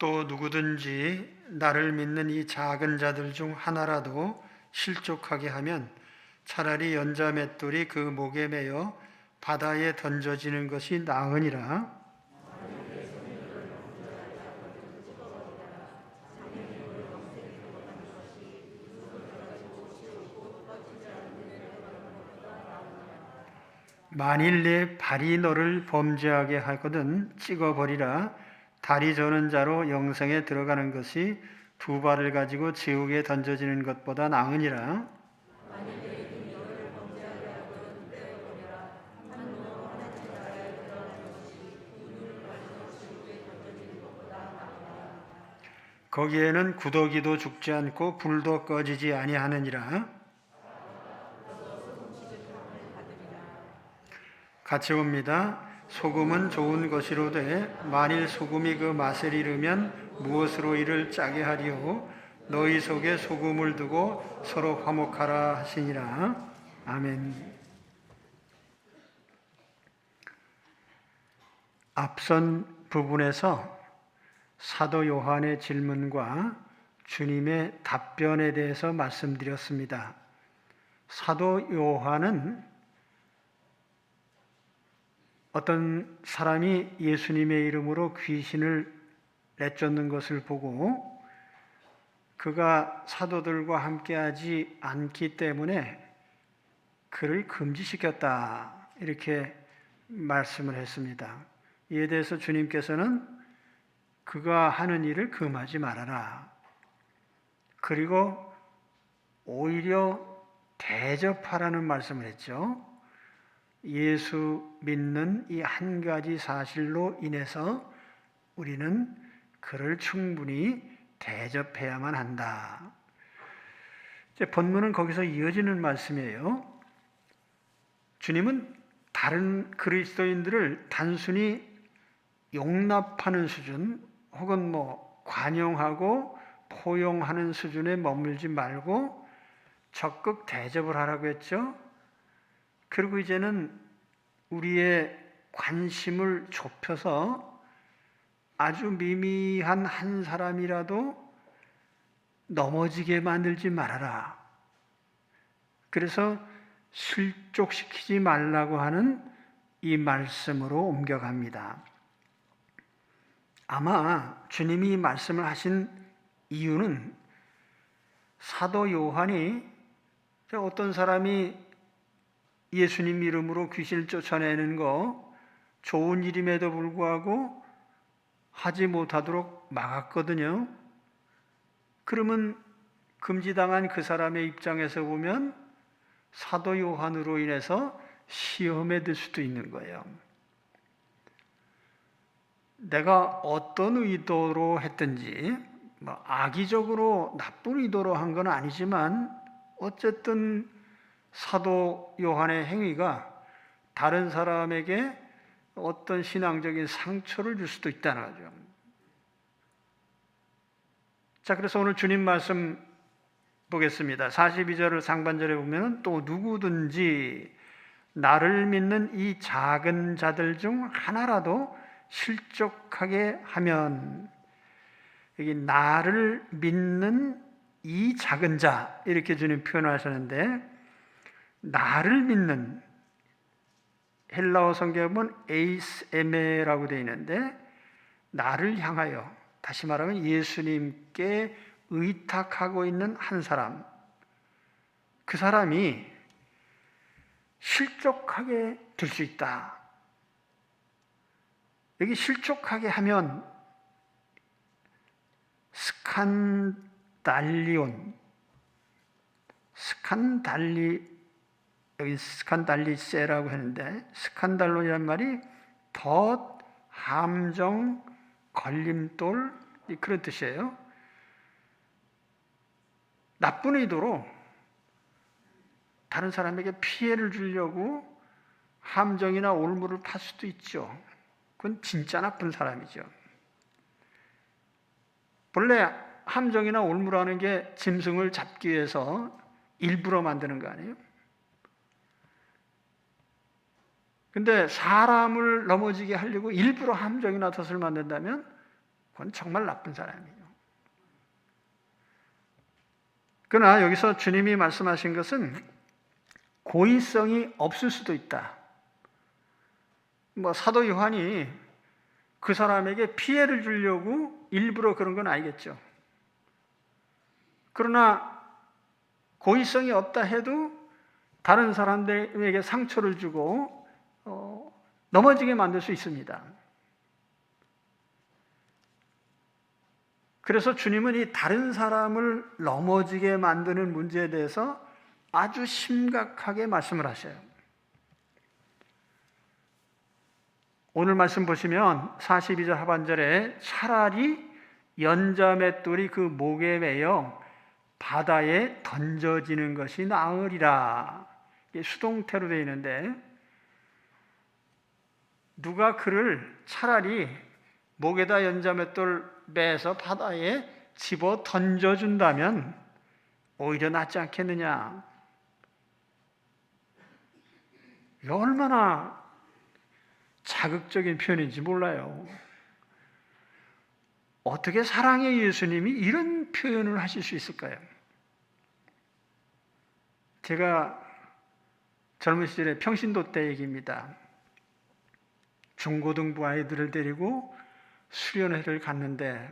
또 누구든지 나를 믿는 이 작은 자들 중 하나라도 실족하게 하면 차라리 연자 맷돌이 그 목에 매여 바다에 던져지는 것이 나으니라. 만일 내 발이 너를 범죄하게 하거든 찍어버리라. 다리 저는 자로 영생에 들어가는 것이 두 발을 가지고 지옥에 던져지는 것보다 나으니라. 거기에는 구더기도 죽지 않고 불도 꺼지지 아니하느니라. 같이 봅니다. 소금은 좋은 것이로되 만일 소금이 그 맛을 잃으면 무엇으로 이를 짜게 하리요. 너희 속에 소금을 두고 서로 화목하라 하시니라. 아멘. 앞선 부분에서 사도 요한의 질문과 주님의 답변에 대해서 말씀드렸습니다. 사도 요한은 어떤 사람이 예수님의 이름으로 귀신을 내쫓는 것을 보고 그가 사도들과 함께하지 않기 때문에 그를 금지시켰다, 이렇게 말씀을 했습니다. 이에 대해서 주님께서는 그가 하는 일을 금하지 말아라. 그리고 오히려 대접하라는 말씀을 했죠. 예수 믿는 이 한 가지 사실로 인해서 우리는 그를 충분히 대접해야만 한다. 이제 본문은 거기서 이어지는 말씀이에요. 주님은 다른 그리스도인들을 단순히 용납하는 수준 혹은 관용하고 포용하는 수준에 머물지 말고 적극 대접을 하라고 했죠. 그리고 이제는 우리의 관심을 좁혀서 아주 미미한 한 사람이라도 넘어지게 만들지 말아라. 그래서 실족시키지 말라고 하는 이 말씀으로 옮겨갑니다. 아마 주님이 말씀을 하신 이유는 사도 요한이 어떤 사람이 예수님 이름으로 귀신을 쫓아내는 거 좋은 일임에도 불구하고 하지 못하도록 막았거든요. 그러면 금지당한 그 사람의 입장에서 보면 사도 요한으로 인해서 시험에 들 수도 있는 거예요. 내가 어떤 의도로 했든지 악의적으로 나쁜 의도로 한 건 아니지만 어쨌든 사도 요한의 행위가 다른 사람에게 어떤 신앙적인 상처를 줄 수도 있다는 거죠. 자, 그래서 오늘 주님 말씀 보겠습니다. 42절을 상반절에 보면 또 누구든지 나를 믿는 이 작은 자들 중 하나라도 실족하게 하면, 여기 나를 믿는 이 작은 자, 이렇게 주님 표현하셨는데, 나를 믿는, 헬라어 성경에 보면 에이스 에메라고 되어 있는데 나를 향하여, 다시 말하면 예수님께 의탁하고 있는 한 사람, 그 사람이 실족하게 될 수 있다. 여기 실족하게 하면 여기 스칸달리세라고 했는데, 스칸달론이란 말이 덫, 함정, 걸림돌, 그런 뜻이에요. 나쁜 의도로 다른 사람에게 피해를 주려고 함정이나 올무를 팔 수도 있죠. 그건 진짜 나쁜 사람이죠. 본래 함정이나 올무라는 게 짐승을 잡기 위해서 일부러 만드는 거 아니에요? 근데 사람을 넘어지게 하려고 일부러 함정이나 덫을 만든다면 그건 정말 나쁜 사람이에요. 그러나 여기서 주님이 말씀하신 것은 고의성이 없을 수도 있다. 사도 요한이 그 사람에게 피해를 주려고 일부러 그런 건 아니겠죠. 그러나 고의성이 없다 해도 다른 사람들에게 상처를 주고 넘어지게 만들 수 있습니다. 그래서 주님은 이 다른 사람을 넘어지게 만드는 문제에 대해서 아주 심각하게 말씀을 하셔요. 오늘 말씀 보시면 42절 하반절에 차라리 연자맷돌이 그 목에 매여 바다에 던져지는 것이 나으리라. 이게 수동태로 되어 있는데 누가 그를 차라리 목에다 연자맷돌 매서 바다에 집어 던져준다면 오히려 낫지 않겠느냐. 이거 얼마나 자극적인 표현인지 몰라요. 어떻게 사랑의 예수님이 이런 표현을 하실 수 있을까요? 제가 젊은 시절에 평신도 때 얘기입니다. 중고등부 아이들을 데리고 수련회를 갔는데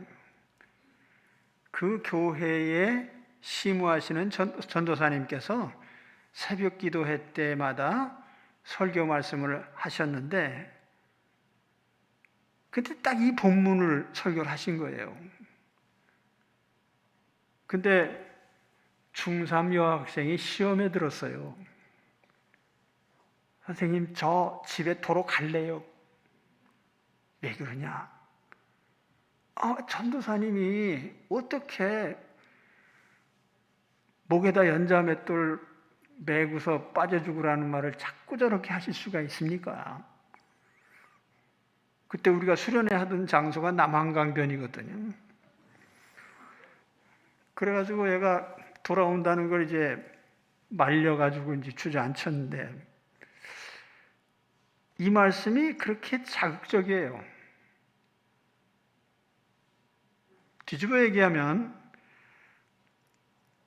그 교회에 시무하시는 전도사님께서 새벽 기도회 때마다 설교 말씀을 하셨는데 그때 딱 이 본문을 설교를 하신 거예요. 근데 중3 여학생이 시험에 들었어요. 선생님, 저 집에 도로 갈래요. 왜 그러냐? 전도사님이 어떻게 목에다 연자맷돌 매고서 빠져 죽으라는 말을 자꾸 저렇게 하실 수가 있습니까? 그때 우리가 수련회 하던 장소가 남한강변이거든요. 그래가지고 얘가 돌아온다는 걸 이제 말려가지고 이제 주저앉혔는데 이 말씀이 그렇게 자극적이에요. 뒤집어 얘기하면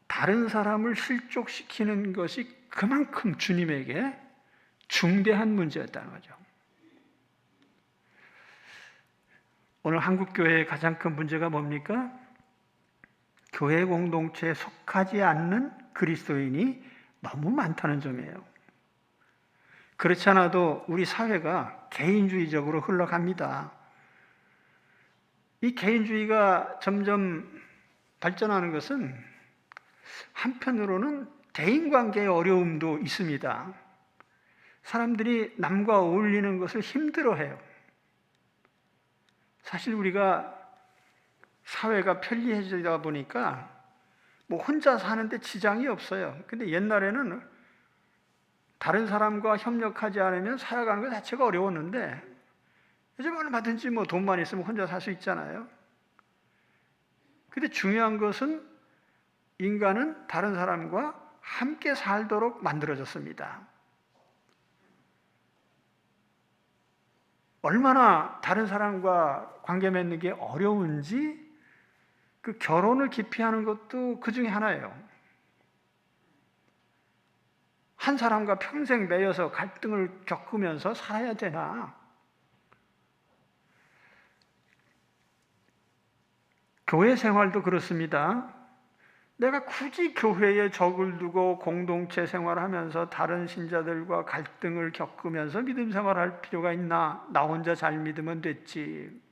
다른 사람을 실족시키는 것이 그만큼 주님에게 중대한 문제였다는 거죠. 오늘 한국교회의 가장 큰 문제가 뭡니까? 교회 공동체에 속하지 않는 그리스도인이 너무 많다는 점이에요. 그렇지 않아도 우리 사회가 개인주의적으로 흘러갑니다. 이 개인주의가 점점 발전하는 것은 한편으로는 대인관계의 어려움도 있습니다. 사람들이 남과 어울리는 것을 힘들어해요. 사실 우리가 사회가 편리해지다 보니까 혼자 사는데 지장이 없어요. 근데 옛날에는 다른 사람과 협력하지 않으면 살아가는 것 자체가 어려웠는데 요즘 얼마든지 돈만 있으면 혼자 살 수 있잖아요. 근데 중요한 것은 인간은 다른 사람과 함께 살도록 만들어졌습니다. 얼마나 다른 사람과 관계 맺는 게 어려운지 그 결혼을 기피하는 것도 그 중에 하나예요. 한 사람과 평생 매여서 갈등을 겪으면서 살아야 되나? 교회 생활도 그렇습니다. 내가 굳이 교회에 적을 두고 공동체 생활하면서 다른 신자들과 갈등을 겪으면서 믿음 생활할 필요가 있나? 나 혼자 잘 믿으면 됐지.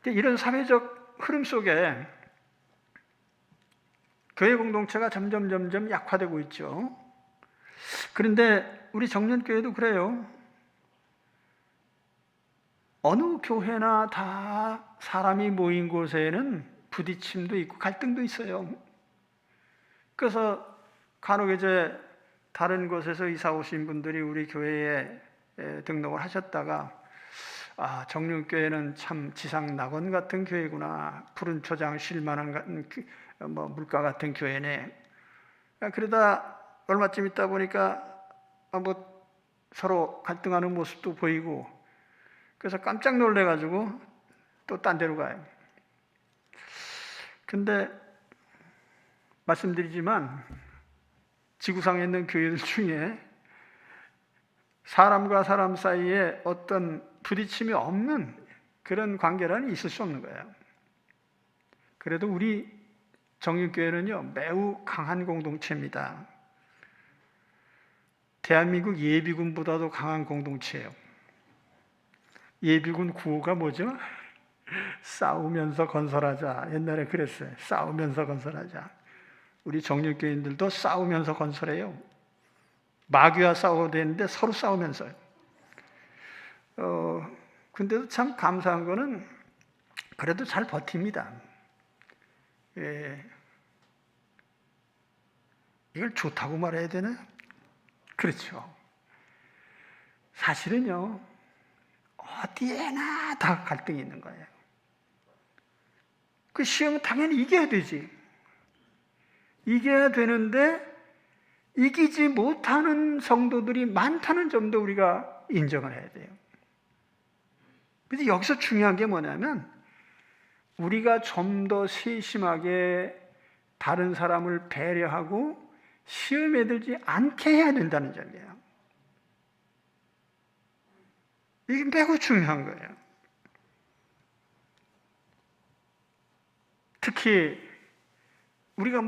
이런 사회적 흐름 속에 교회 공동체가 점점 약화되고 있죠. 그런데 우리 정년교회도 그래요. 어느 교회나 다 사람이 모인 곳에는 부딪힘도 있고 갈등도 있어요. 그래서 간혹 이제 다른 곳에서 이사 오신 분들이 우리 교회에 등록을 하셨다가 정륜교회는 참 지상 낙원 같은 교회구나. 푸른 초장 쉴만한 물가 같은 교회네. 그러다 얼마쯤 있다 보니까 서로 갈등하는 모습도 보이고 그래서 깜짝 놀래가지고 또 딴 데로 가요. 근데 말씀드리지만 지구상에 있는 교회들 중에 사람과 사람 사이에 어떤 부딪힘이 없는 그런 관계라는 있을 수 없는 거예요. 그래도 우리 정육교회는요, 매우 강한 공동체입니다. 대한민국 예비군보다도 강한 공동체예요. 예비군 구호가 뭐죠? 싸우면서 건설하자. 옛날에 그랬어요. 싸우면서 건설하자. 우리 정육교인들도 싸우면서 건설해요. 마귀와 싸워도 되는데 서로 싸우면서요. 근데도 참 감사한 거는 그래도 잘 버팁니다. 예. 이걸 좋다고 말해야 되나? 그렇죠. 사실은요, 어디에나 다 갈등이 있는 거예요. 그 시험은 당연히 이겨야 되지. 이겨야 되는데 이기지 못하는 성도들이 많다는 점도 우리가 인정을 해야 돼요. 그래서 여기서 중요한 게 뭐냐면 우리가 좀 더 세심하게 다른 사람을 배려하고 시험에 들지 않게 해야 된다는 점이에요. 이게 매우 중요한 거예요. 특히 우리가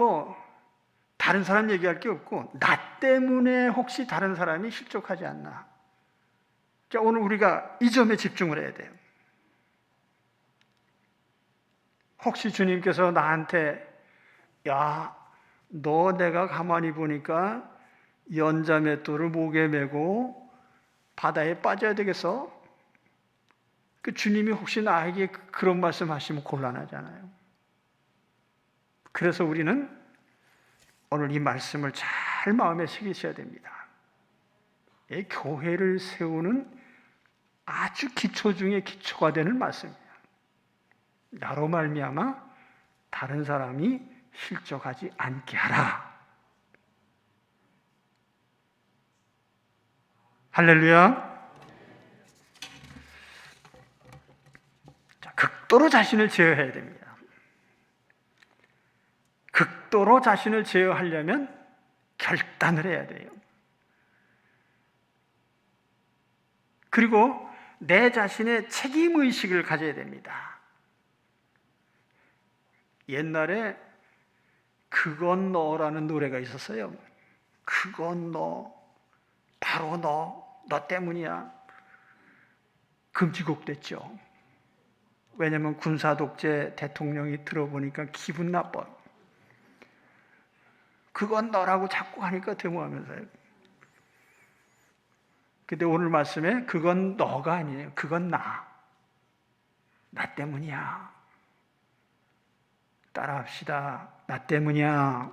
다른 사람 얘기할 게 없고 나 때문에 혹시 다른 사람이 실족하지 않나. 자, 오늘 우리가 이 점에 집중을 해야 돼요. 혹시 주님께서 나한테 야, 너 내가 가만히 보니까 연자맷돌을 목에 메고 바다에 빠져야 되겠어? 그 주님이 혹시 나에게 그런 말씀 하시면 곤란하잖아요. 그래서 우리는 오늘 이 말씀을 잘 마음에 새기셔야 됩니다. 이 교회를 세우는 아주 기초 중에 기초가 되는 말씀이에요. 나로 말미암아 다른 사람이 실족하지 않게 하라. 할렐루야. 자, 극도로 자신을 제어해야 됩니다. 극도로 자신을 제어하려면 결단을 해야 돼요. 그리고 내 자신의 책임의식을 가져야 됩니다. 옛날에 그건 너라는 노래가 있었어요. 그건 너, 바로 너 때문이야. 금지곡 됐죠. 왜냐하면 군사독재 대통령이 들어보니까 기분 나빠. 그건 너라고 자꾸 하니까 데모하면서요. 근데 오늘 말씀에 그건 너가 아니에요. 그건 나 때문이야. 따라합시다. 나 때문이야.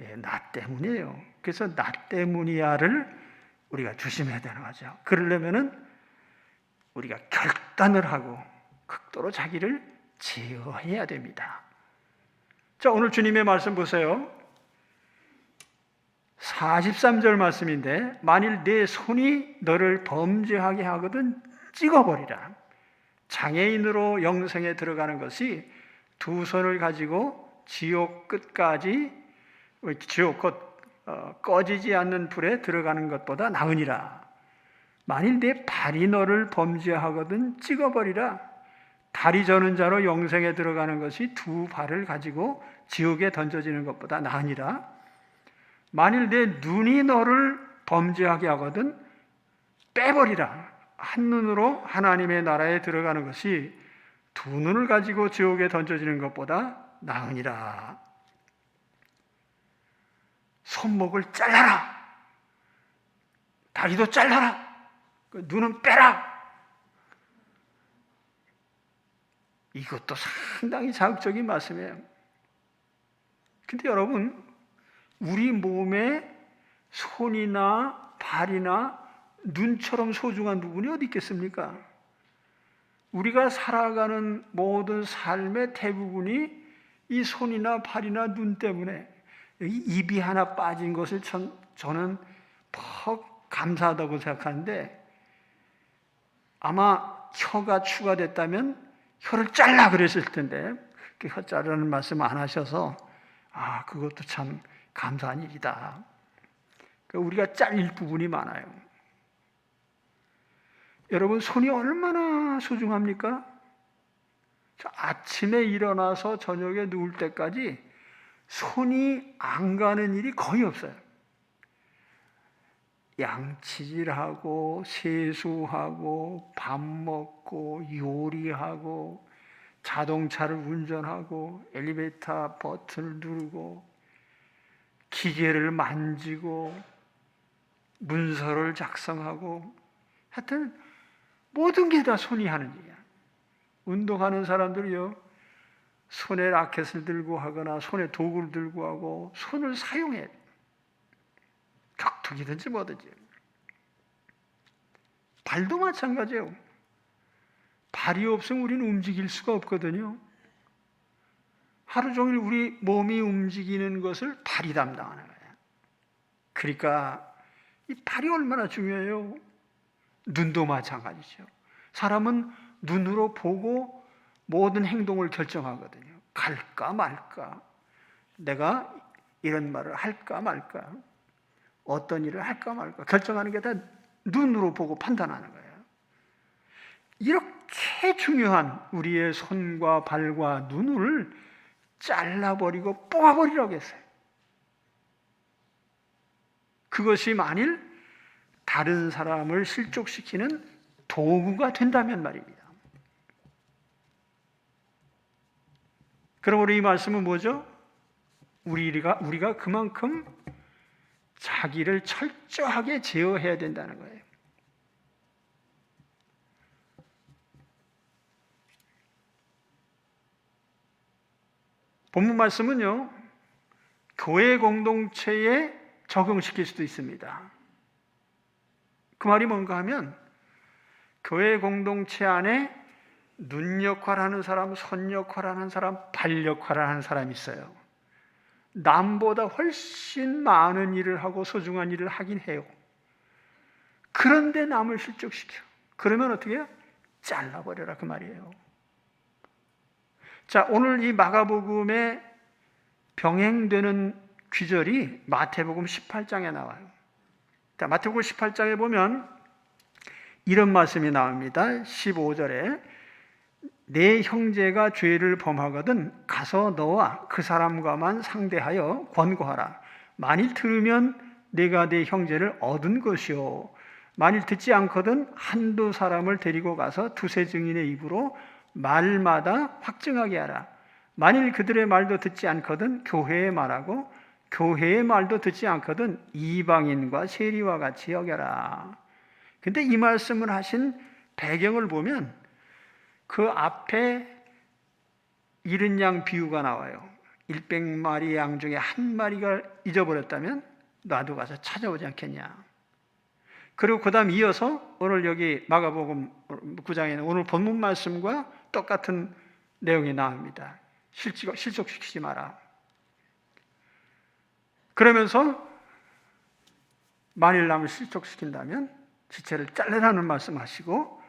예, 나 때문이에요. 그래서 나 때문이야를 우리가 조심해야 되는 거죠. 그러려면은 우리가 결단을 하고 극도로 자기를 제어해야 됩니다. 자, 오늘 주님의 말씀 보세요. 43절 말씀인데 만일 내 손이 너를 범죄하게 하거든 찍어버리라. 장애인으로 영생에 들어가는 것이 두 손을 가지고 지옥 끝까지 지옥 곧 꺼지지 않는 불에 들어가는 것보다 나으니라. 만일 내 발이 너를 범죄하거든 찍어버리라. 다리 저는 자로 영생에 들어가는 것이 두 발을 가지고 지옥에 던져지는 것보다 나으니라. 만일 내 눈이 너를 범죄하게 하거든 빼버리라. 한 눈으로 하나님의 나라에 들어가는 것이 두 눈을 가지고 지옥에 던져지는 것보다 나으니라. 손목을 잘라라. 다리도 잘라라. 눈은 빼라. 이것도 상당히 자극적인 말씀이에요. 근데 여러분, 우리 몸에 손이나 발이나 눈처럼 소중한 부분이 어디 있겠습니까? 우리가 살아가는 모든 삶의 대부분이 이 손이나 발이나 눈 때문에 입이 하나 빠진 것을 저는 더 감사하다고 생각하는데 아마 혀가 추가됐다면 혀를 잘라 그랬을 텐데 혀 자르라는 말씀 안 하셔서 그것도 참 감사한 일이다. 우리가 잘릴 부분이 많아요. 여러분, 손이 얼마나 소중합니까? 아침에 일어나서 저녁에 누울 때까지 손이 안 가는 일이 거의 없어요. 양치질하고 세수하고 밥 먹고 요리하고 자동차를 운전하고 엘리베이터 버튼을 누르고 기계를 만지고 문서를 작성하고 하여튼 모든 게 다 손이 하는 일이야. 운동하는 사람들이요, 손에 라켓을 들고 하거나 손에 도구를 들고 하고 손을 사용해. 격투기든지 뭐든지. 발도 마찬가지예요. 발이 없으면 우리는 움직일 수가 없거든요. 하루 종일 우리 몸이 움직이는 것을 발이 담당하는 거예요. 그러니까 이 발이 얼마나 중요해요. 눈도 마찬가지죠. 사람은 눈으로 보고 모든 행동을 결정하거든요. 갈까 말까, 내가 이런 말을 할까 말까, 어떤 일을 할까 말까 결정하는 게 다 눈으로 보고 판단하는 거예요. 이렇게 중요한 우리의 손과 발과 눈을 잘라버리고 뽑아버리라고 했어요. 그것이 만일 다른 사람을 실족시키는 도구가 된다면 말입니다. 그러므로 이 말씀은 뭐죠? 우리가 그만큼 자기를 철저하게 제어해야 된다는 거예요. 본문 말씀은요, 교회 공동체에 적용시킬 수도 있습니다. 그 말이 뭔가 하면, 교회 공동체 안에 눈 역할하는 사람, 손 역할하는 사람, 발 역할하는 사람이 있어요. 남보다 훨씬 많은 일을 하고 소중한 일을 하긴 해요. 그런데 남을 실족시켜. 그러면 어떻게 해요? 잘라버려라, 그 말이에요. 자, 오늘 이 마가복음에 병행되는 귀절이 마태복음 18장에 나와요. 자, 마태복음 18장에 보면 이런 말씀이 나옵니다. 15절에 내 형제가 죄를 범하거든 가서 너와 그 사람과만 상대하여 권고하라. 만일 들으면 내가 내 형제를 얻은 것이요, 만일 듣지 않거든 한두 사람을 데리고 가서 두세 증인의 입으로 말마다 확증하게 하라. 만일 그들의 말도 듣지 않거든 교회의 말하고 교회의 말도 듣지 않거든 이방인과 세리와 같이 여겨라. 근데 이 말씀을 하신 배경을 보면 그 앞에 잃은 양 비유가 나와요. 100마리 양 중에 한 마리가 잊어버렸다면 나도 가서 찾아오지 않겠냐. 그리고 그 다음 이어서 오늘 여기 마가복음 9장에는 오늘 본문 말씀과 똑같은 내용이 나옵니다. 실족시키지 마라. 그러면서 만일 남을 실족시킨다면 지체를 잘라라는 말씀하시고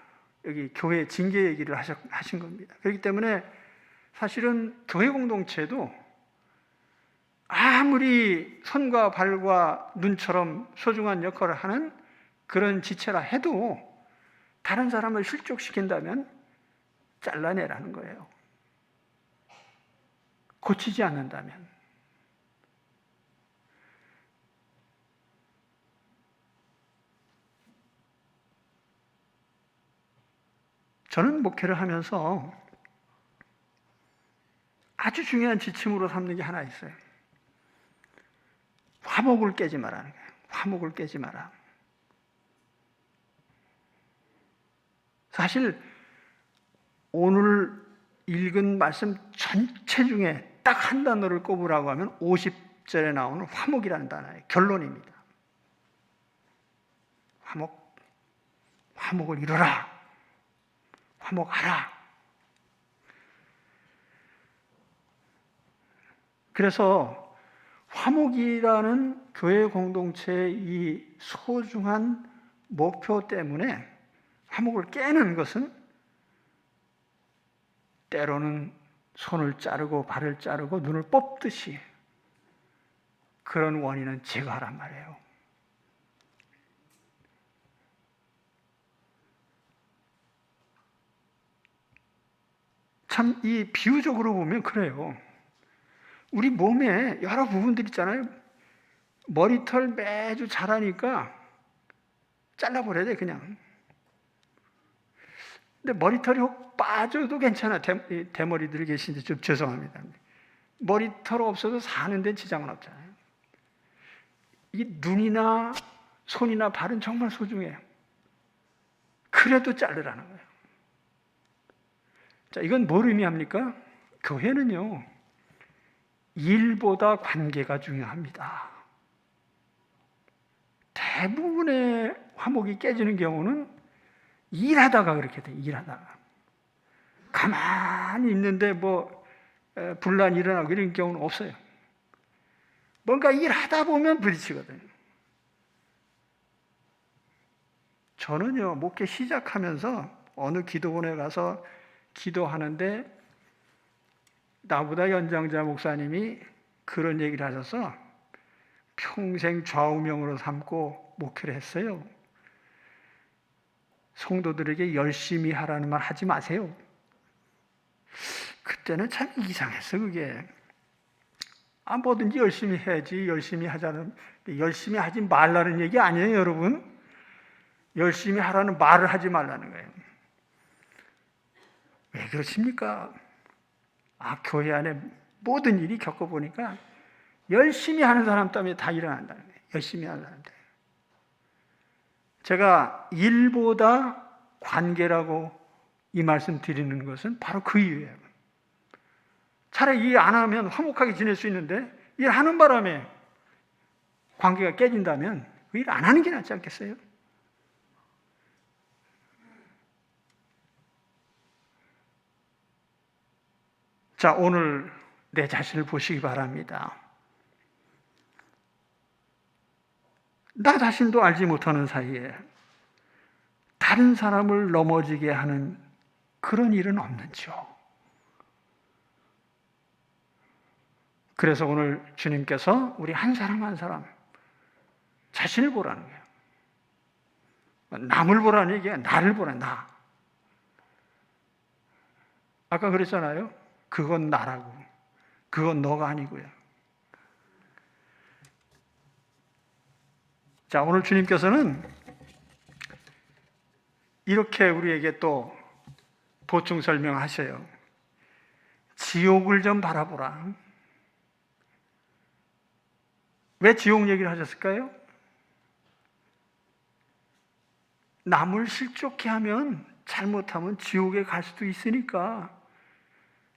여기 교회 징계 얘기를 하신 겁니다. 그렇기 때문에 사실은 교회 공동체도 아무리 손과 발과 눈처럼 소중한 역할을 하는 그런 지체라 해도 다른 사람을 실족시킨다면 잘라내라는 거예요. 고치지 않는다면. 저는 목회를 하면서 아주 중요한 지침으로 삼는 게 하나 있어요. 화목을 깨지 마라는 거예요. 화목을 깨지 마라. 사실 오늘 읽은 말씀 전체 중에 딱 한 단어를 꼽으라고 하면 50절에 나오는 화목이라는 단어의 결론입니다. 화목을 이루라. 화목하라. 그래서 화목이라는 교회 공동체의 이 소중한 목표 때문에 화목을 깨는 것은 때로는 손을 자르고 발을 자르고 눈을 뽑듯이 그런 원인은 제거하란 말이에요. 참 이 비유적으로 보면 그래요. 우리 몸에 여러 부분들 있잖아요. 머리털 매주 자라니까 잘라버려야 돼, 그냥. 근데 머리털이 혹 빠져도 괜찮아. 대머리들이 계신데 좀 죄송합니다. 머리털 없어도 사는 데 지장은 없잖아요. 이 눈이나 손이나 발은 정말 소중해요. 그래도 자르라는 거예요. 자, 이건 뭘 의미합니까? 교회는요, 일보다 관계가 중요합니다. 대부분의 화목이 깨지는 경우는 일하다가 그렇게 돼, 일하다가. 가만히 있는데 분란이 일어나고 이런 경우는 없어요. 뭔가 일하다 보면 부딪히거든요. 저는요, 목회 시작하면서 어느 기도원에 가서 기도하는데 나보다 연장자 목사님이 그런 얘기를 하셔서 평생 좌우명으로 삼고 목회를 했어요. 성도들에게 열심히 하라는 말 하지 마세요. 그때는 참 이상했어, 그게. 뭐든지 열심히 해야지, 열심히 하자는, 열심히 하지 말라는 얘기 아니에요, 여러분. 열심히 하라는 말을 하지 말라는 거예요. 왜 그렇습니까? 교회 안에 모든 일이 겪어보니까 열심히 하는 사람 때문에 다 일어난다는 거예요. 열심히 하는 사람들. 제가 일보다 관계라고 이 말씀 드리는 것은 바로 그 이유예요. 차라리 일 안 하면 화목하게 지낼 수 있는데 일하는 바람에 관계가 깨진다면 그 일 안 하는 게 낫지 않겠어요? 자, 오늘 내 자신을 보시기 바랍니다. 나 자신도 알지 못하는 사이에 다른 사람을 넘어지게 하는 그런 일은 없는지요? 그래서 오늘 주님께서 우리 한 사람 한 사람 자신을 보라는 거예요. 남을 보라는 얘기야. 나를 보라, 나. 아까 그랬잖아요. 그건 나라고. 그건 너가 아니고요. 자, 오늘 주님께서는 이렇게 우리에게 또 보충 설명하셔요. 지옥을 좀 바라보라. 왜 지옥 얘기를 하셨을까요? 남을 실족해 하면 잘못하면 지옥에 갈 수도 있으니까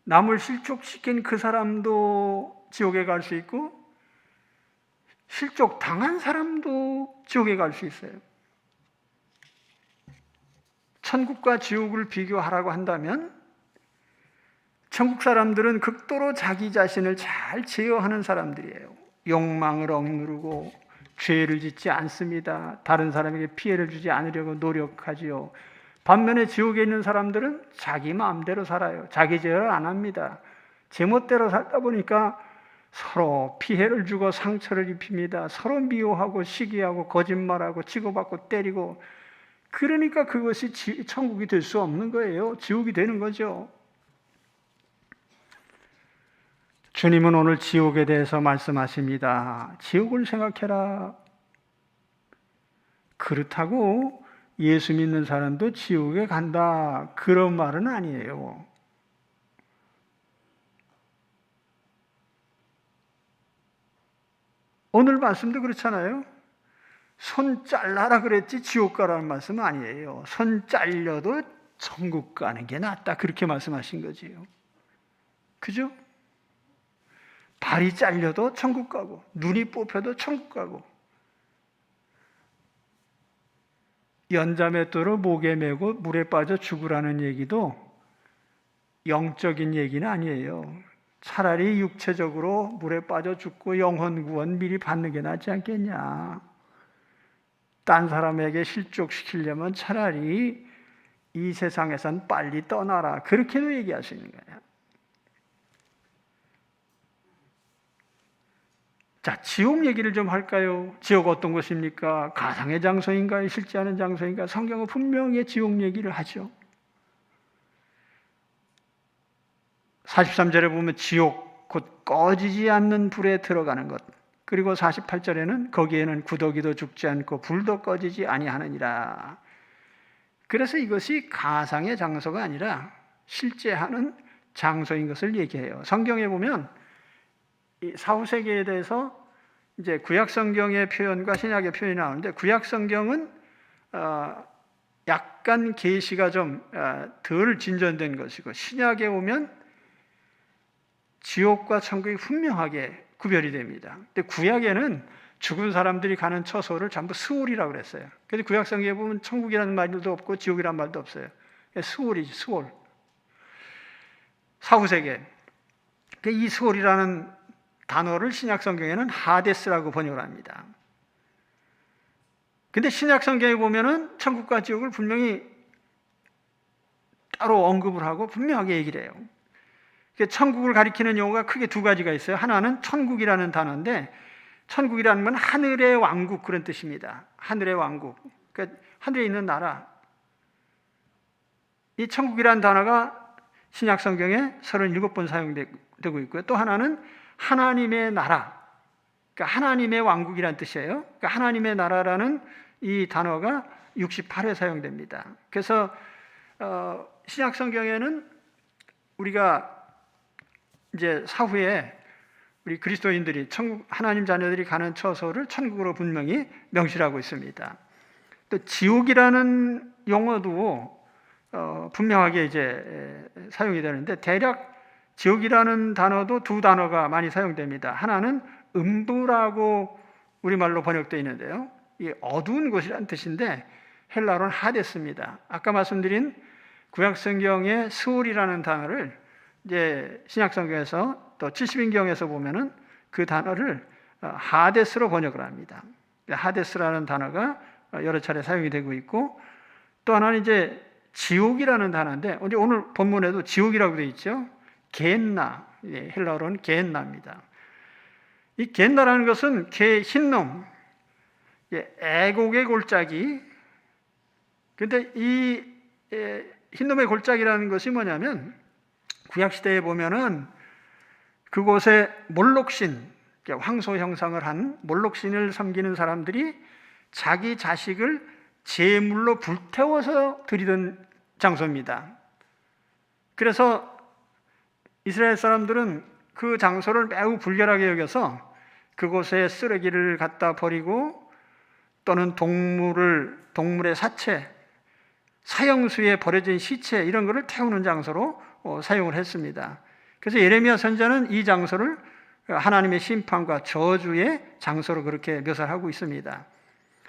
남을 실족시킨 그 사람도 지옥에 갈 수 있고 실족 당한 사람도 지옥에 갈 수 있어요. 천국과 지옥을 비교하라고 한다면 천국 사람들은 극도로 자기 자신을 잘 제어하는 사람들이에요. 욕망을 억누르고 죄를 짓지 않습니다. 다른 사람에게 피해를 주지 않으려고 노력하지요. 반면에 지옥에 있는 사람들은 자기 마음대로 살아요. 자기 제어를 안 합니다. 제멋대로 살다 보니까 서로 피해를 주고 상처를 입힙니다. 서로 미워하고 시기하고 거짓말하고 치고받고 때리고, 그러니까 그것이 천국이 될 수 없는 거예요. 지옥이 되는 거죠. 주님은 오늘 지옥에 대해서 말씀하십니다. 지옥을 생각해라. 그렇다고 예수 믿는 사람도 지옥에 간다, 그런 말은 아니에요. 오늘 말씀도 그렇잖아요. 손 잘라라 그랬지 지옥 가라는 말씀은 아니에요. 손 잘려도 천국 가는 게 낫다, 그렇게 말씀하신 거지요. 그죠? 발이 잘려도 천국 가고 눈이 뽑혀도 천국 가고 연자맷돌을 목에 메고 물에 빠져 죽으라는 얘기도 영적인 얘기는 아니에요. 차라리 육체적으로 물에 빠져 죽고 영혼 구원 미리 받는 게 낫지 않겠냐. 딴 사람에게 실족시키려면 차라리 이 세상에선 빨리 떠나라. 그렇게도 얘기할 수 있는 거예요. 자, 지옥 얘기를 좀 할까요? 지옥 어떤 곳입니까? 가상의 장소인가요? 실제 하는 장소인가요? 성경은 분명히 지옥 얘기를 하죠. 43절에 보면 지옥, 곧 꺼지지 않는 불에 들어가는 것. 그리고 48절에는 거기에는 구더기도 죽지 않고 불도 꺼지지 아니하느니라. 그래서 이것이 가상의 장소가 아니라 실제 하는 장소인 것을 얘기해요. 성경에 보면 이 사후세계에 대해서 이제 구약 성경의 표현과 신약의 표현이 나오는데, 구약 성경은 약간 계시가 좀 덜 진전된 것이고, 신약에 오면 지옥과 천국이 분명하게 구별이 됩니다. 근데 구약에는 죽은 사람들이 가는 처소를 전부 스올이라고 그랬어요. 그래서 구약 성경에 보면 천국이라는 말도 없고 지옥이라는 말도 없어요. 스올이지, 스올. 사후세계. 이 스올이라는 단어를 신약 성경에는 하데스라고 번역을 합니다. 근데 신약 성경에 보면은 천국과 지옥을 분명히 따로 언급을 하고 분명하게 얘기를 해요. 천국을 가리키는 용어가 크게 두 가지가 있어요. 하나는 천국이라는 단어인데, 천국이라는 건 하늘의 왕국, 그런 뜻입니다. 하늘의 왕국. 그러니까 하늘에 있는 나라. 이 천국이라는 단어가 신약 성경에 37번 사용되고 있고요. 또 하나는 하나님의 나라, 그러니까 하나님의 왕국이라는 뜻이에요. 그러니까 하나님의 나라라는 이 단어가 68회 사용됩니다. 그래서 신약 성경에는 우리가 이제 사후에 우리 그리스도인들이 천국, 하나님 자녀들이 가는 처소를 천국으로 분명히 명시하고 있습니다. 또 지옥이라는 용어도 분명하게 이제 사용이 되는데, 대략 지옥이라는 단어도 두 단어가 많이 사용됩니다. 하나는 음부라고 우리말로 번역되어 있는데요, 이 어두운 곳이라는 뜻인데 헬라어는 하데스입니다. 아까 말씀드린 구약 성경의 스올이라는 단어를 이제 신약 성경에서 또 70인경에서 보면은 그 단어를 하데스로 번역을 합니다. 하데스라는 단어가 여러 차례 사용이 되고 있고, 또 하나는 이제 지옥이라는 단어인데, 오늘 본문에도 지옥이라고 되어 있죠. 게헨나, 헬라어로는 게헨나입니다. 이 게헨나라는 것은 개, 흰놈, 애곡의 골짜기. 근데 이 흰놈의 골짜기라는 것이 뭐냐면, 구약시대에 보면은 그곳에 몰록신, 황소 형상을 한 몰록신을 섬기는 사람들이 자기 자식을 제물로 불태워서 드리던 장소입니다. 그래서 이스라엘 사람들은 그 장소를 매우 불결하게 여겨서 그곳에 쓰레기를 갖다 버리고, 또는 동물의 사체, 사형수에 버려진 시체, 이런 것을 태우는 장소로 사용을 했습니다. 그래서 예레미야 선지자는 이 장소를 하나님의 심판과 저주의 장소로 그렇게 묘사를 하고 있습니다.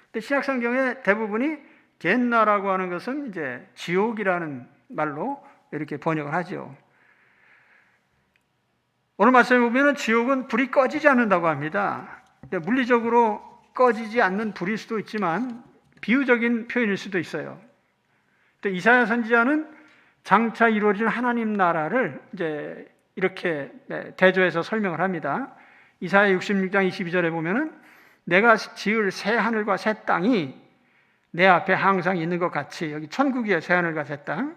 근데 신약 성경의 대부분이 겟나라고 하는 것은 이제 지옥이라는 말로 이렇게 번역을 하죠. 오늘 말씀에 보면 지옥은 불이 꺼지지 않는다고 합니다. 물리적으로 꺼지지 않는 불일 수도 있지만 비유적인 표현일 수도 있어요. 이사야 선지자는 장차 이루어질 하나님 나라를 이제 이렇게 대조해서 설명을 합니다. 이사야 66장 22절에 보면은 내가 지을 새 하늘과 새 땅이 내 앞에 항상 있는 것 같이, 여기 천국이에요. 새 하늘과 새 땅.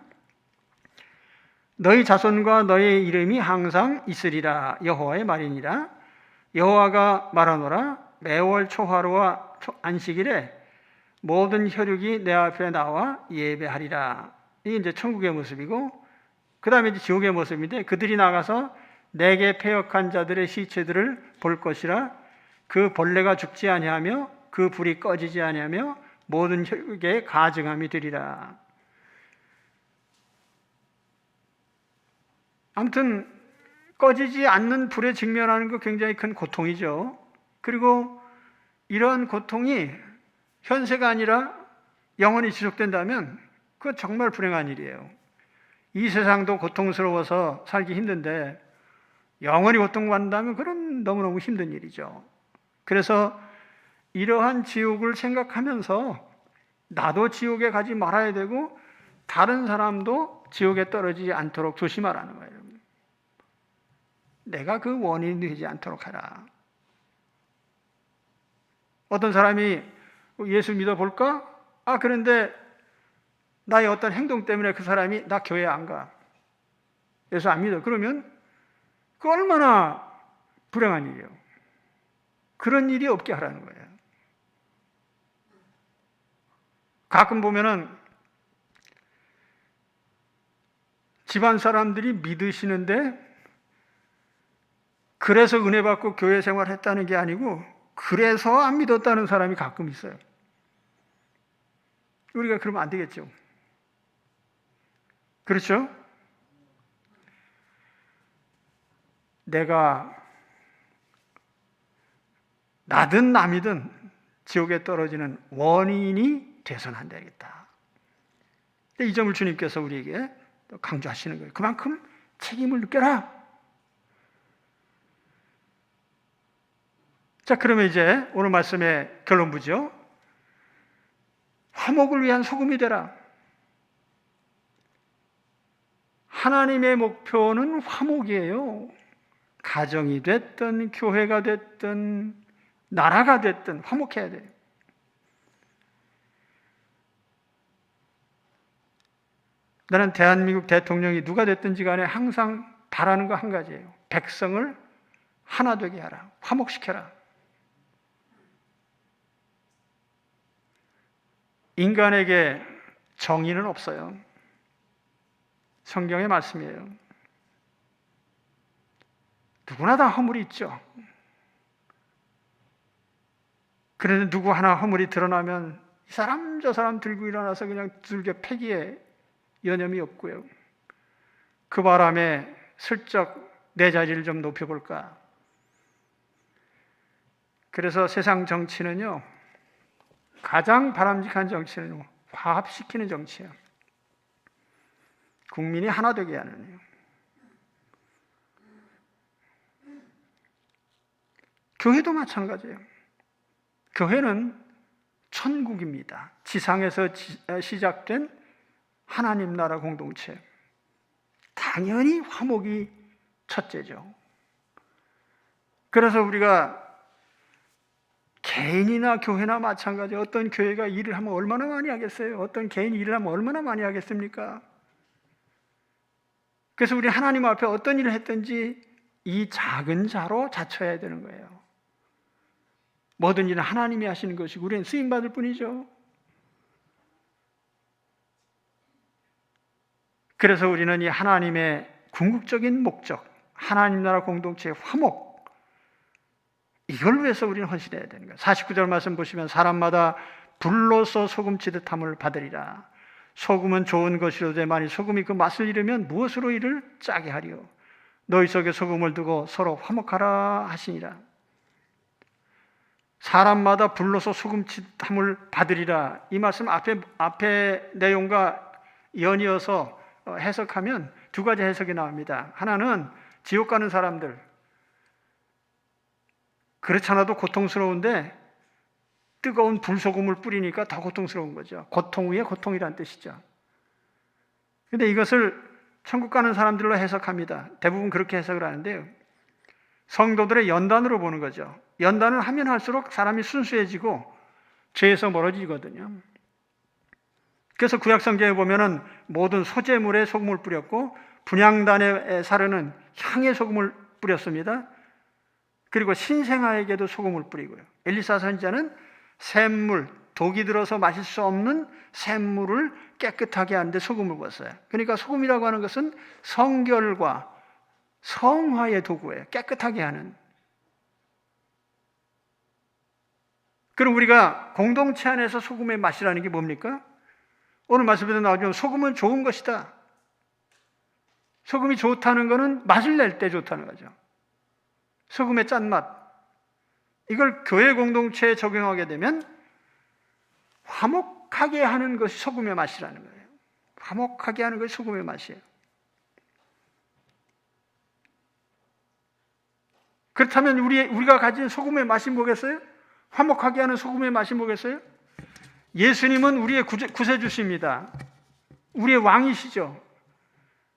너희 자손과 너희 이름이 항상 있으리라. 여호와의 말이니라. 여호와가 말하노라. 매월 초하루와 안식일에 모든 혈육이 내 앞에 나와 예배하리라. 이게 이제 천국의 모습이고, 그 다음에 이제 지옥의 모습인데, 그들이 나가서 내게 패역한 자들의 시체들을 볼 것이라. 그 벌레가 죽지 아니하며 그 불이 꺼지지 아니하며 모든 혈육에 가증함이 되리라. 아무튼 꺼지지 않는 불에 직면하는 거 굉장히 큰 고통이죠. 그리고 이러한 고통이 현세가 아니라 영원히 지속된다면 그건 정말 불행한 일이에요. 이 세상도 고통스러워서 살기 힘든데 영원히 고통받는다면 그건 너무너무 힘든 일이죠. 그래서 이러한 지옥을 생각하면서 나도 지옥에 가지 말아야 되고 다른 사람도 지옥에 떨어지지 않도록 조심하라는 거예요. 내가 그 원인이 되지 않도록 하라. 어떤 사람이 예수 믿어볼까? 그런데 나의 어떤 행동 때문에 그 사람이 나 교회 안 가. 예수 안 믿어. 그러면 그 얼마나 불행한 일이에요. 그런 일이 없게 하라는 거예요. 가끔 보면은 집안 사람들이 믿으시는데 그래서 은혜 받고 교회 생활했다는 게 아니고 그래서 안 믿었다는 사람이 가끔 있어요. 우리가 그러면 안 되겠죠. 그렇죠? 내가 나든 남이든 지옥에 떨어지는 원인이 돼서는 안 되겠다. 이 점을 주님께서 우리에게 강조하시는 거예요. 그만큼 책임을 느껴라. 자, 그러면 이제 오늘 말씀의 결론부죠. 화목을 위한 소금이 되라. 하나님의 목표는 화목이에요. 가정이 됐든 교회가 됐든 나라가 됐든 화목해야 돼요. 나는 대한민국 대통령이 누가 됐든지 간에 항상 바라는 거 한 가지예요. 백성을 하나 되게 하라. 화목시켜라. 인간에게 정의는 없어요. 성경의 말씀이에요. 누구나 다 허물이 있죠. 그런데 누구 하나 허물이 드러나면 이 사람 저 사람 들고 일어나서 그냥 두들겨 패기에 여념이 없고요. 그 바람에 슬쩍 내 자리를 좀 높여볼까. 그래서 세상 정치는요, 가장 바람직한 정치는 화합시키는 정치예요. 국민이 하나 되게 하는. 교회도 마찬가지예요. 교회는 천국입니다. 지상에서 시작된 하나님 나라 공동체. 당연히 화목이 첫째죠. 그래서 우리가 개인이나 교회나 마찬가지 어떤 교회가 일을 하면 얼마나 많이 하겠어요? 어떤 개인이 일을 하면 얼마나 많이 하겠습니까? 그래서 우리 하나님 앞에 어떤 일을 했든지 이 작은 자로 자처해야 되는 거예요. 모든 일은 하나님이 하시는 것이고 우리는 쓰임받을 뿐이죠. 그래서 우리는 이 하나님의 궁극적인 목적, 하나님 나라 공동체의 화목, 이걸 위해서 우리는 헌신해야 되는 거예요. 49절 말씀 보시면 사람마다 불로서 소금치듯함을 받으리라. 소금은 좋은 것이로되 만일 소금이 그 맛을 잃으면 무엇으로 이를 짜게 하리요. 너희 속에 소금을 두고 서로 화목하라 하시니라. 사람마다 불로서 소금치듯함을 받으리라. 이 말씀 앞에 내용과 연이어서 해석하면 두 가지 해석이 나옵니다. 하나는 지옥 가는 사람들, 그렇지 않아도 고통스러운데 뜨거운 불소금을 뿌리니까 더 고통스러운 거죠. 고통 위에 고통이란 뜻이죠. 그런데 이것을 천국 가는 사람들로 해석합니다. 대부분 그렇게 해석을 하는데요. 성도들의 연단으로 보는 거죠. 연단을 하면 할수록 사람이 순수해지고 죄에서 멀어지거든요. 그래서 구약성경에 보면은 모든 소재물에 소금을 뿌렸고 분향단에 사르는 향의 소금을 뿌렸습니다. 그리고 신생아에게도 소금을 뿌리고요. 엘리사 선지자는 샘물, 독이 들어서 마실 수 없는 샘물을 깨끗하게 하는데 소금을 부었어요. 그러니까 소금이라고 하는 것은 성결과 성화의 도구예요. 깨끗하게 하는. 그럼 우리가 공동체 안에서 소금의 맛이라는 게 뭡니까? 오늘 말씀에도 나오지만 소금은 좋은 것이다. 소금이 좋다는 것은 맛을 낼 때 좋다는 거죠. 소금의 짠맛. 이걸 교회 공동체에 적용하게 되면 화목하게 하는 것이 소금의 맛이라는 거예요. 화목하게 하는 것이 소금의 맛이에요. 그렇다면 우리가 가진 소금의 맛이 뭐겠어요? 화목하게 하는 소금의 맛이 뭐겠어요? 예수님은 우리의 구세주십니다. 우리의 왕이시죠.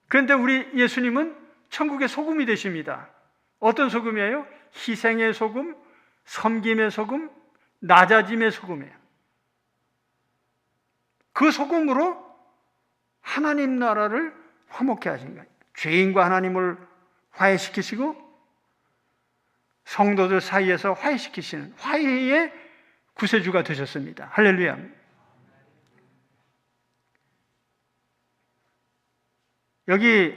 그런데 우리 예수님은 천국의 소금이 되십니다. 어떤 소금이에요? 희생의 소금, 섬김의 소금, 낮아짐의 소금이에요. 그 소금으로 하나님 나라를 화목케 하신 거예요. 죄인과 하나님을 화해시키시고 성도들 사이에서 화해시키시는 화해의 구세주가 되셨습니다. 할렐루야. 여기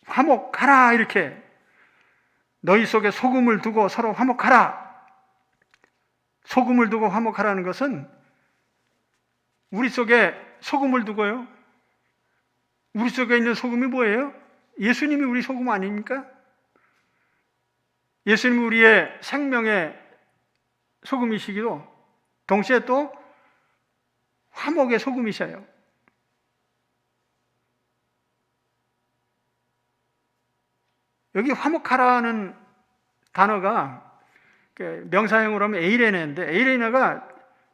화목하라 이렇게 너희 속에 소금을 두고 서로 화목하라. 소금을 두고 화목하라는 것은 우리 속에 소금을 두고요. 우리 속에 있는 소금이 뭐예요? 예수님이 우리 소금 아닙니까? 예수님이 우리의 생명의 소금이시기도 동시에 또 화목의 소금이셔요. 여기 화목하라는 단어가 명사형으로 하면 에이레네인데 에이레네가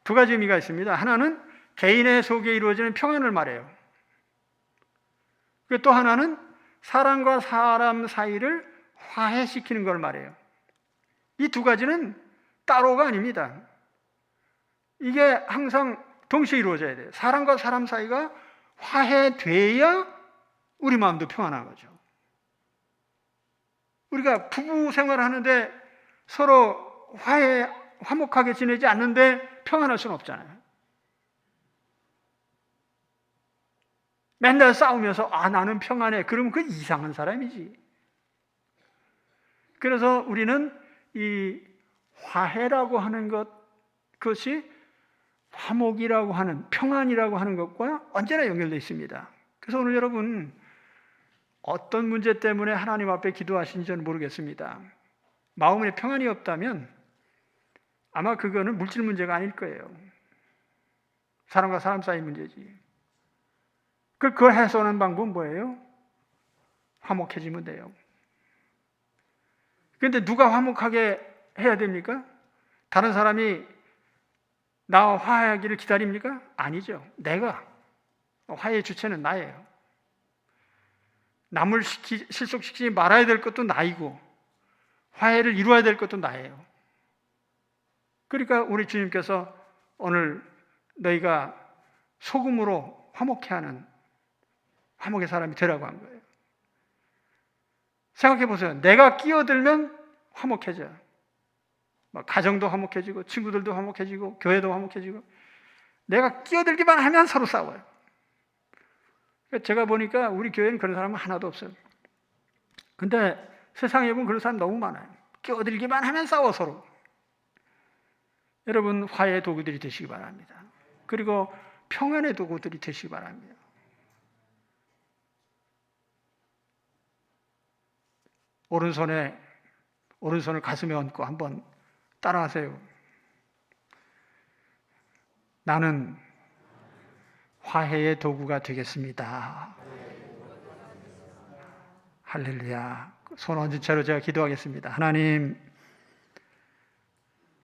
두 가지 의미가 있습니다. 하나는 개인의 속에 이루어지는 평안을 말해요. 또 하나는 사람과 사람 사이를 화해시키는 걸 말해요. 이 두 가지는 따로가 아닙니다. 이게 항상 동시에 이루어져야 돼요. 사람과 사람 사이가 화해돼야 우리 마음도 평안한 거죠. 우리가 부부 생활을 하는데 서로 화목하게 지내지 않는데 평안할 수는 없잖아요. 맨날 싸우면서 나는 평안해. 그러면 그 이상한 사람이지. 그래서 우리는 이 화해라고 하는 것, 그것이 화목이라고 하는, 평안이라고 하는 것과 언제나 연결되어 있습니다. 그래서 오늘 여러분 어떤 문제 때문에 하나님 앞에 기도하신지는 모르겠습니다. 마음에 평안이 없다면 아마 그거는 물질 문제가 아닐 거예요. 사람과 사람 사이 문제지. 그걸 해소하는 방법은 뭐예요? 화목해지면 돼요. 그런데 누가 화목하게 해야 됩니까? 다른 사람이 나와 화해하기를 기다립니까? 아니죠. 내가. 화해의 주체는 나예요. 남을 실속시키지 말아야 될 것도 나이고 화해를 이루어야 될 것도 나예요. 그러니까 우리 주님께서 오늘 너희가 소금으로 화목케 하는 화목의 사람이 되라고 한 거예요. 생각해 보세요. 내가 끼어들면 화목해져요. 가정도 화목해지고 친구들도 화목해지고 교회도 화목해지고 내가 끼어들기만 하면 서로 싸워요. 제가 보니까 우리 교회는 그런 사람은 하나도 없어요. 근데 세상에 보면 그런 사람 너무 많아요. 끼어들기만 하면 싸워 서로. 여러분 화해의 도구들이 되시기 바랍니다. 그리고 평안의 도구들이 되시기 바랍니다. 오른손을 가슴에 얹고 한번 따라하세요. 나는 화해의 도구가 되겠습니다. 할렐루야. 손 얹은 채로 제가 기도하겠습니다. 하나님,